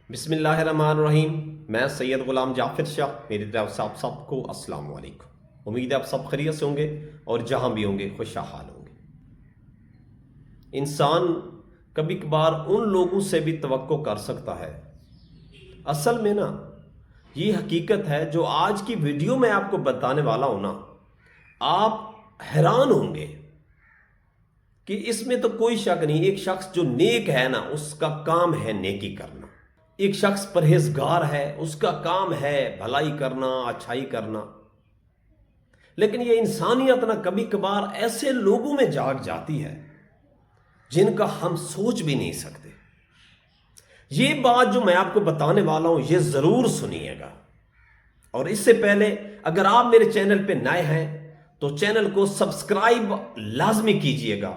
बिस्मिल्लाहिर्रहमानिर्रहीम। मैं सैयद गुलाम जाफिर शाह, मेरी तरफ से आप सबको अस्सलाम वालेकुम। उम्मीद है आप सब खैरियत से होंगे और जहां भी होंगे खुशहाल होंगे। इंसान कभी कभार उन लोगों से भी तवक्को कर सकता है। असल में ना, ये हकीकत है जो आज की वीडियो में आपको बताने वाला हूं ना, आप हैरान होंगे कि इसमें तो कोई शक नहीं। एक शख्स जो नेक है ना, उसका काम है नेकी करना। एक शख्स परहेजगार है, उसका काम है भलाई करना, अच्छाई करना। लेकिन ये इंसानियत ना कभी कभार ऐसे लोगों में जाग जाती है जिनका हम सोच भी नहीं सकते। ये बात जो मैं आपको बताने वाला हूं, ये जरूर सुनिएगा। और इससे पहले अगर आप मेरे चैनल पे नए हैं तो चैनल को सब्सक्राइब लाजमी कीजिएगा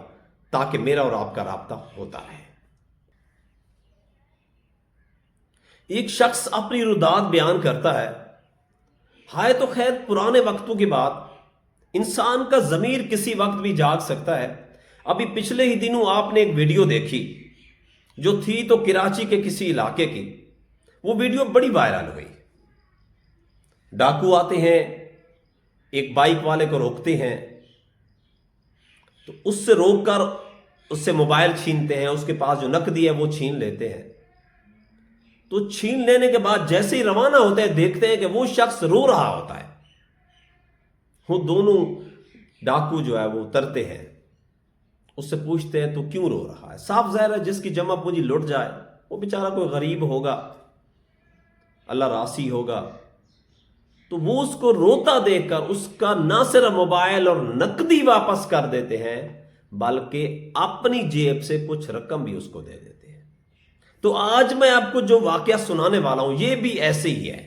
ताकि मेरा और आपका राब्ता होता रहे। एक शख्स अपनी रुदात बयान करता है तो खैर पुराने वक्तों की बात, इंसान का ज़मीर किसी वक्त भी जाग सकता है। अभी पिछले ही दिनों आपने एक वीडियो देखी जो थी तो कराची के किसी इलाके की। वो वीडियो बड़ी वायरल हुई। डाकू आते हैं, एक बाइक वाले को रोकते हैं, तो उससे रोककर उससे मोबाइल छीनते हैं, उसके पास जो नकदी है वो छीन लेते हैं। तो छीन लेने के बाद जैसे ही रवाना होते हैं, देखते हैं कि वो शख्स रो रहा होता है। वो दोनों डाकू जो है वो उतरते हैं, उससे पूछते हैं तो क्यों रो रहा है। साफ ज़ाहिर है जिसकी जमा पूंजी लुट जाए वो बेचारा कोई गरीब होगा, अल्लाह रासी होगा। तो वो उसको रोता देखकर उसका ना सिर्फ मोबाइल और नकदी वापस कर देते हैं, बल्कि अपनी जेब से कुछ रकम भी उसको दे देते हैं। तो आज मैं आपको जो वाकया सुनाने वाला हूं, ये भी ऐसे ही है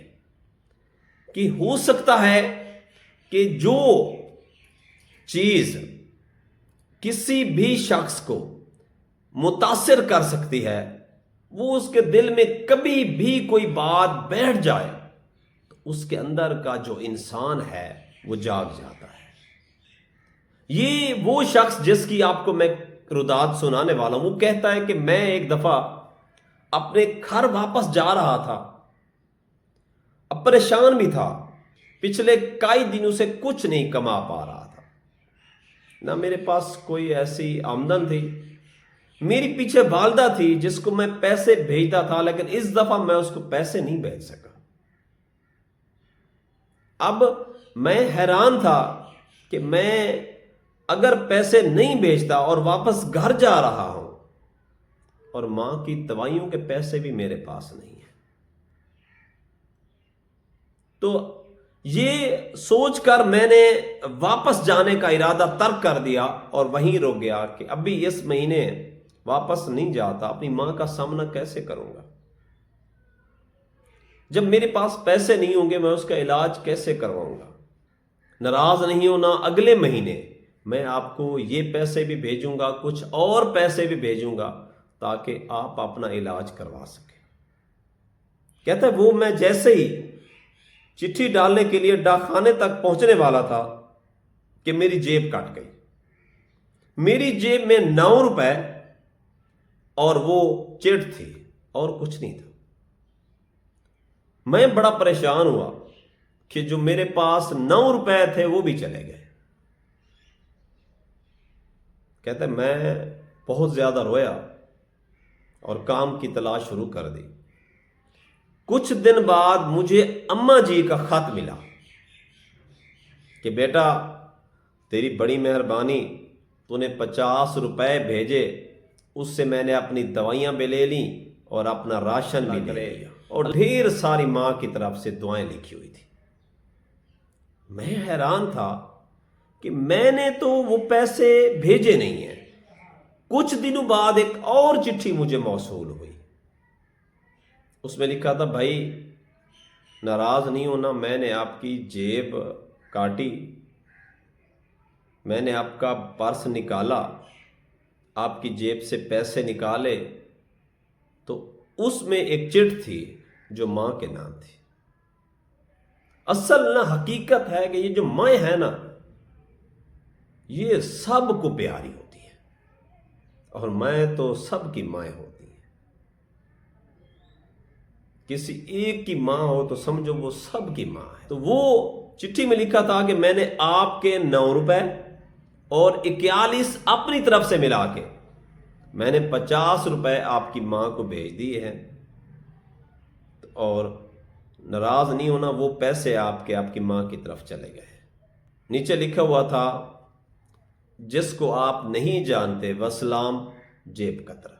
कि हो सकता है कि जो चीज किसी भी शख्स को मुतासिर कर सकती है, वो उसके दिल में कभी भी कोई बात बैठ जाए तो उसके अंदर का जो इंसान है वो जाग जाता है। ये वो शख्स जिसकी आपको मैं रुदात सुनाने वाला हूं, वो कहता है कि मैं एक दफा अपने घर वापस जा रहा था, अब परेशान भी था। पिछले कई दिनों से कुछ नहीं कमा पा रहा था, ना मेरे पास कोई ऐसी आमदन थी। मेरी पीछे वालदा थी जिसको मैं पैसे भेजता था, लेकिन इस दफा मैं उसको पैसे नहीं भेज सका। अब मैं हैरान था कि मैं अगर पैसे नहीं भेजता और वापस घर जा रहा हूं और मां की दवाइयों के पैसे भी मेरे पास नहीं है, तो ये सोचकर मैंने वापस जाने का इरादा तर्क कर दिया और वहीं रुक गया कि अभी इस महीने वापस नहीं जाता, अपनी मां का सामना कैसे करूंगा। जब मेरे पास पैसे नहीं होंगे मैं उसका इलाज कैसे करवाऊंगा। नाराज नहीं होना, अगले महीने मैं आपको ये पैसे भी भेजूंगा, कुछ और पैसे भी भेजूंगा ताकि आप अपना इलाज करवा सके। कहता है वो मैं जैसे ही चिट्ठी डालने के लिए डाकखाने तक पहुंचने वाला था कि मेरी जेब कट गई। मेरी जेब में 9 रुपए और वो चिट थी और कुछ नहीं था। मैं बड़ा परेशान हुआ कि जो मेरे पास 9 रुपए थे वो भी चले गए। कहते मैं बहुत ज्यादा रोया और काम की तलाश शुरू कर दी। कुछ दिन बाद मुझे अम्मा जी का खत मिला कि बेटा तेरी बड़ी मेहरबानी, तूने 50 रुपए भेजे, उससे मैंने अपनी दवाइयां भी ले ली और अपना राशन भी ले लिया और ढेर सारी मां की तरफ से दुआएं लिखी हुई थी। मैं हैरान था कि मैंने तो वो पैसे भेजे नहीं हैं। कुछ दिनों बाद एक और चिट्ठी मुझे मौसूल हुई। उसमें लिखा था भाई नाराज नहीं होना, मैंने आपकी जेब काटी, मैंने आपका पर्स निकाला, आपकी जेब से पैसे निकाले तो उसमें एक चिट थी जो मां के नाम थी। असल ना हकीकत है कि ये जो मां है ना, ये सबको प्यारी होती है और मैं तो सबकी मां होती है। کسی ایک کی ماں ہو تو سمجھو وہ سب کی ماں ہے۔ تو وہ چٹھی میں لکھا تھا کہ میں نے آپ کے 9 روپے اور 41 اپنی طرف سے ملا کے میں نے 50 روپے آپ کی ماں کو بھیج دیے ہیں، اور ناراض نہیں ہونا، وہ پیسے آپ کی ماں کی طرف چلے گئے ہیں۔ نیچے لکھا ہوا تھا جس کو آپ نہیں جانتے وسلام جیب قطر۔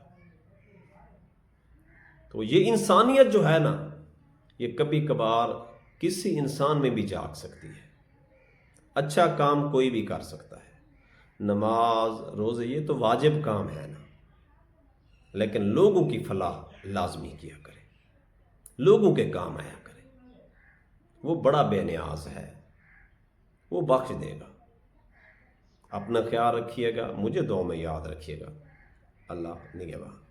تو یہ انسانیت جو ہے نا، یہ کبھی کبھار کسی انسان میں بھی جاگ سکتی ہے۔ اچھا کام کوئی بھی کر سکتا ہے، نماز روزے یہ تو واجب کام ہے نا، لیکن لوگوں کی فلاح لازمی کیا کرے، لوگوں کے کام آیا کرے۔ وہ بڑا بے نیاز ہے، وہ بخش دے گا۔ اپنا خیال رکھیے گا، مجھے دعا میں یاد رکھیے گا۔ اللہ نگہبان۔